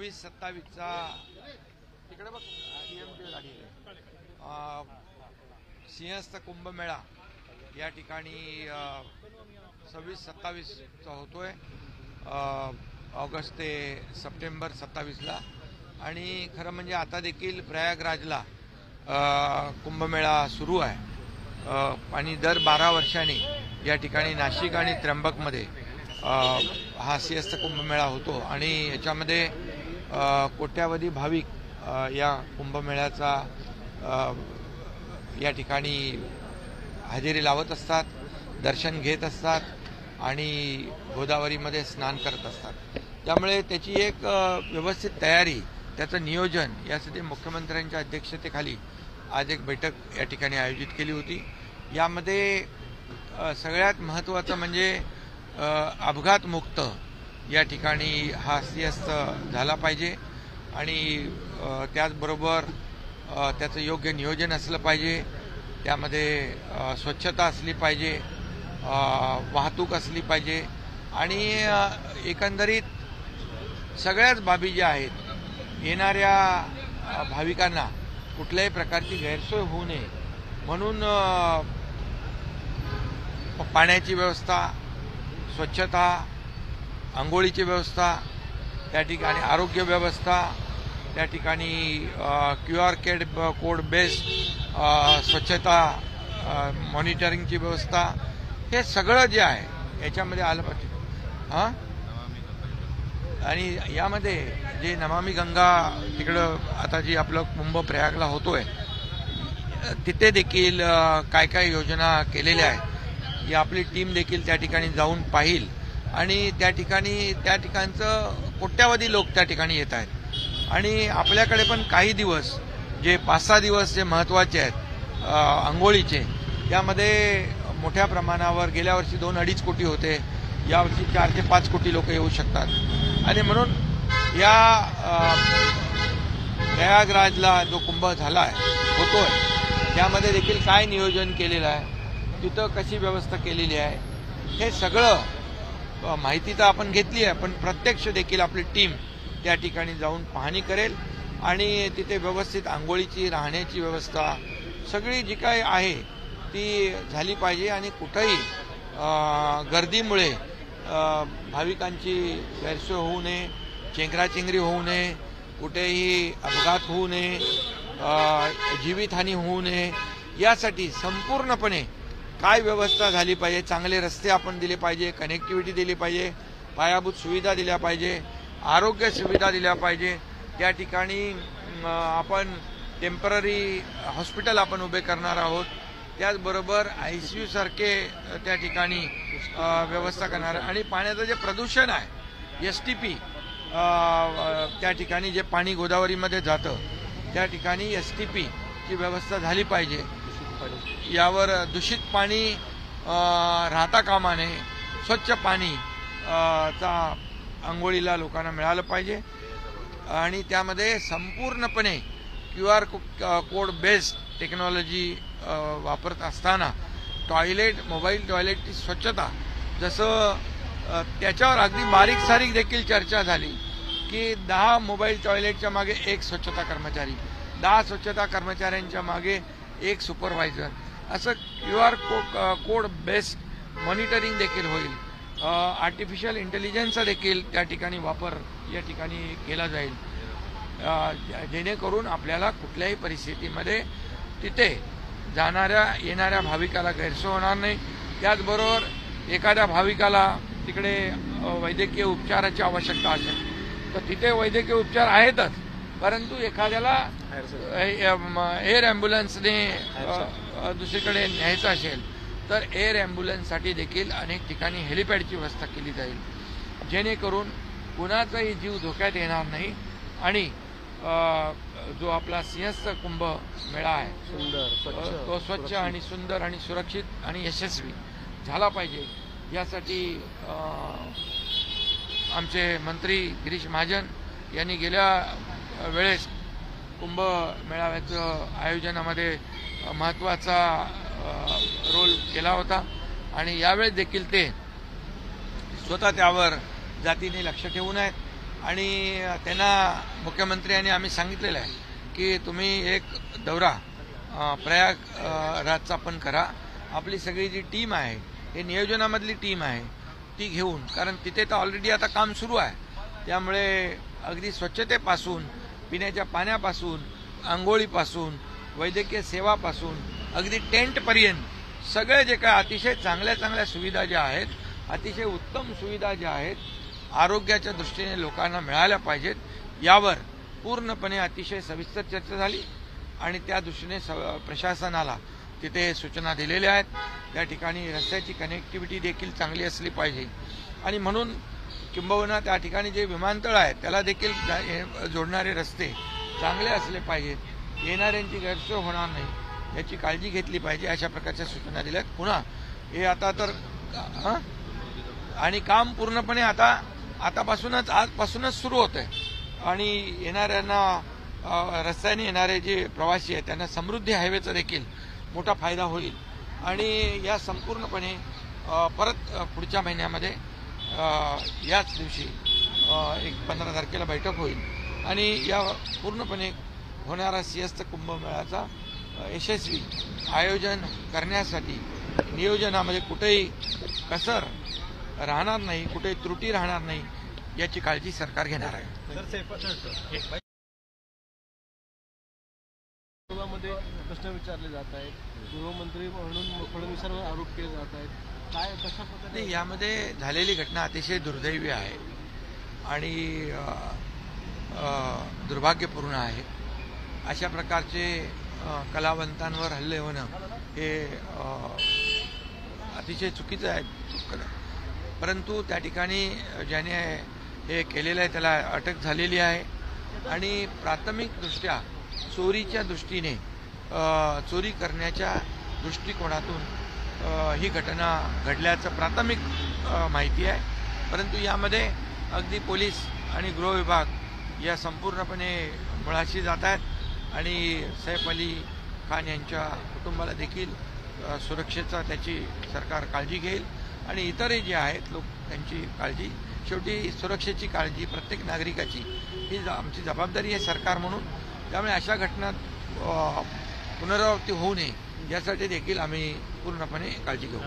26-27चा तिकडे बघ गाडी सिंहस्थ कुंभमेळा या ठिकाणी 26-27चा होतोय ऑगस्ट ते सप्टेंबर 27ला। आणि खरं म्हणजे आता देखील प्रयागराजला कुंभमेळा सुरू आहे आणि दर 12 वर्षांनी या ठिकाणी नाशिक आणि त्र्यंबकमध्ये हा सिंहस्थ कुंभमेळा होतो आणि याच्यामध्ये कोट्यावधी भाविक या कुंभमेळ्याचा या ठिकाणी हजेरी लावत असतात, दर्शन घेत असतात आणि गोदावरीमध्ये स्नान करत असतात। त्यामुळे त्याची एक व्यवस्थित तयारी, त्याचं नियोजन यासाठी मुख्यमंत्र्यांच्या अध्यक्षतेखाली आज एक बैठक या ठिकाणी आयोजित केली होती। यामध्ये सगळ्यात महत्त्वाचं म्हणजे अपघातमुक्त या ठिकाणी हा सिंहस्थ झाला पाहिजे आणि त्याचबरोबर त्याचं योग्य नियोजन असलं पाहिजे, त्यामध्ये स्वच्छता असली पाहिजे, वाहतूक असली पाहिजे आणि एकंदरीत सगळ्याच बाबी ज्या आहेत येणाऱ्या भाविकांना कुठल्याही प्रकारची गैरसोय होऊ नये म्हणून पाण्याची व्यवस्था, स्वच्छता, अंघोळीची व्यवस्था, त्या ठिकाणी आरोग्य व्यवस्था, त्या ठिकाणी QR कोड बेस्ड स्वच्छता मॉनिटरिंगची व्यवस्था, हे सगळं जे आहे याच्यामध्ये आलं पाहिजे। आणि यामध्ये जे नमामि गंगा तिकडं आता जी आपलं कुंभ प्रयागला होतोय तिथे देखील काय काय योजना केलेल्या आहेत या आपली टीम देखील त्या ठिकाणी जाऊन पाहिल आणि त्या ठिकाणचं कोट्यावधी लोक त्या ठिकाणी येत आहेत आणि आपल्याकडे पण काही दिवस जे 5-6 दिवस जे महत्त्वाचे आहेत अंघोळीचे, त्यामध्ये मोठ्या प्रमाणावर गेल्या वर्षी 2-2.5 कोटी होते, यावर्षी 4 ते 5 कोटी लोक येऊ शकतात आणि म्हणून या प्रयागराजला जो कुंभ झाला होतोय त्यामध्ये देखील काय नियोजन केलेलं आहे, तिथं कशी व्यवस्था केलेली आहे, हे सगळं माहिती तर आपण घेतली आहे, पण प्रत्यक्ष देखील आपली टीम त्या ठिकाणी जाऊन पाहणी करेल आणि तिथे व्यवस्थित आंघोळीची, राहण्याची व्यवस्था सगळी जी काही आहे ती झाली पाहिजे आणि कुठंही गर्दीमुळे भाविकांची गैरसोय होऊ नये, चेंगराचेंगरी होऊ नये, कुठेही अपघात होऊ नये, जीवितहानी होऊ नये, यासाठी संपूर्णपणे काय व्यवस्था झाली पाहिजे, चांगले रस्ते आपण दिले पाहिजे, कनेक्टिव्हिटी दिली पाहिजे, पायाभूत सुविधा दिल्या पाहिजे, आरोग्य सुविधा दिल्या पाहिजे, त्या ठिकाणी आपण टेम्पररी हॉस्पिटल आपण उभे करणार आहोत, त्याचबरोबर ICU सारखे त्या ठिकाणी व्यवस्था करणार आणि पाण्याचं जे प्रदूषण आहे STP त्या ठिकाणी जे पाणी गोदावरीमध्ये जातं त्या ठिकाणी STP ची व्यवस्था झाली पाहिजे, यावर दूषित पाणी राहता कामा नये, स्वच्छ पाणी चा आंघोळीला लोकांना मिळालं पाहिजे आणि त्यामध्ये संपूर्णपणे QR कोड बेस्ड टेक्नॉलॉजी वापरत असताना मोबाईल टॉयलेटची स्वच्छता, जसं त्याच्यावर अगदी बारीक सारीक देखील चर्चा झाली की 10 मोबाईल टॉयलेटच्या मागे 1 स्वच्छता कर्मचारी, 10 स्वच्छता कर्मचाऱ्यांच्या मागे 1 सुपरवायझर, असं QR कोड बेस्ड मॉनिटरिंग देखील होईल, आर्टिफिशियल इंटेलिजन्सचा देखील त्या ठिकाणी वापर या ठिकाणी केला जाईल, जेणेकरून आपल्याला कुठल्याही परिस्थितीमध्ये तिथे जाणाऱ्या येणाऱ्या भाविकाला गैरसोय होणार नाही। त्याचबरोबर एखाद्या भाविकाला तिकडे वैद्यकीय उपचाराची आवश्यकता असेल तर तिथे वैद्यकीय उपचार आहेतच, परंतु एखाद्याला एअर ॲम्ब्युलन्सने दुसरीकडे न्यायचं असेल तर एअर ॲम्ब्युलन्ससाठी देखील अनेक ठिकाणी हेलिपॅडची व्यवस्था केली जाईल, जेणेकरून कुणाचाही जीव धोक्यात येणार नाही आणि जो आपला सिंहस्थ कुंभ मेळा आहे तो स्वच्छ आणि सुंदर आणि सुरक्षित आणि यशस्वी झाला पाहिजे, यासाठी आमचे मंत्री गिरीश महाजन यांनी गेल्या वेळेस कुंभ मेळाव्याचं आयोजनामध्ये महत्त्वाचा रोल केला होता आणि यावेळेस देखील ते स्वतः त्यावर जातीने लक्ष ठेवून आहेत आणि त्यांना मुख्यमंत्र्यांनी आम्ही सांगितलेलं आहे की तुम्ही एक दौरा प्रयागराजचा पण करा. आपली सगळी जी टीम आहे, हे नियोजनामधली टीम आहे, ती घेऊन, कारण तिथे तर ऑलरेडी आता काम सुरू आहे. त्यामुळे अगदी स्वच्छतेपासून, पिण्याच्या पाण्यापासून, आंघोळीपासून, वैद्यकीय सेवापासून, अगदी टेंटपर्यंत सगळे जे काय अतिशय चांगल्या चांगल्या सुविधा ज्या आहेत, अतिशय उत्तम सुविधा ज्या आहेत, आरोग्याच्या दृष्टीने लोकांना मिळाल्या पाहिजेत, यावर पूर्णपणे अतिशय सविस्तर चर्चा झाली. आणि त्या दृष्टीने प्रशासनाला तिथे सूचना दिलेल्या आहेत. त्या ठिकाणी रस्त्याची कनेक्टिव्हिटी देखील चांगली असली पाहिजे. आणि म्हणून किंबहुना त्या ठिकाणी जे विमानतळ आहे त्याला देखील जोडणारे रस्ते चांगले असले पाहिजेत. येणाऱ्यांची गैरसोय होणार नाही याची काळजी घेतली पाहिजे, अशा प्रकारच्या सूचना दिल्या आहेत. पुन्हा हे आता तर आणि काम पूर्णपणे आतापासूनच सुरू होत आहे. आणि येणाऱ्यांना रस्त्याने येणारे जे प्रवासी आहेत त्यांना समृद्धी हायवेचा देखील मोठा फायदा होईल. आणि या संपूर्णपणे परत पुढच्या महिन्यामध्ये याच दिवशी एक 15 तारखेला बैठक होईल आणि या पूर्णपणे होणारा सिंहस्थ कुंभमेळ्याचा यशस्वी आयोजन करण्यासाठी नियोजनामध्ये कुठेही कसर राहणार नाही, कुठेही त्रुटी राहणार नाही याची काळजी सरकार घेणार आहे. प्रश्न विचारले जात आहेत, गृहमंत्री म्हणून फडणवीसांवर आरोप केले जात आहेत, काय कशा प्रकारे? यामध्ये झालेली घटना अतिशय दुर्दैवी आहे आणि दुर्भाग्यपूर्ण आहे. अशा प्रकारचे कलावंतांवर हल्ले होणं हे अतिशय चुकीचं आहे. परंतु त्या ठिकाणी ज्याने हे केलेलं आहे त्याला अटक झालेली आहे आणि प्राथमिकदृष्ट्या चोरीच्या दृष्टीने, चोरी करण्याच्या दृष्टिकोनातून ही घटना घडल्याचं प्राथमिक माहिती आहे. परंतु यामध्ये अगदी पोलीस आणि गृह विभाग या संपूर्णपणे मुळाशी जात आहेत आणि सैफ अली खान यांच्या कुटुंबाला देखील सुरक्षेचा त्याची सरकार काळजी घेईल आणि इतरही जे आहेत लोक त्यांची काळजी. शेवटी सुरक्षेची काळजी प्रत्येक नागरिकाची ही आमची जबाबदारी आहे सरकार म्हणून. त्यामुळे अशा घटना पुनरावृत्ती होऊ नये यासाठी देखील आम्ही पूर्णपणे काळजी घेऊ.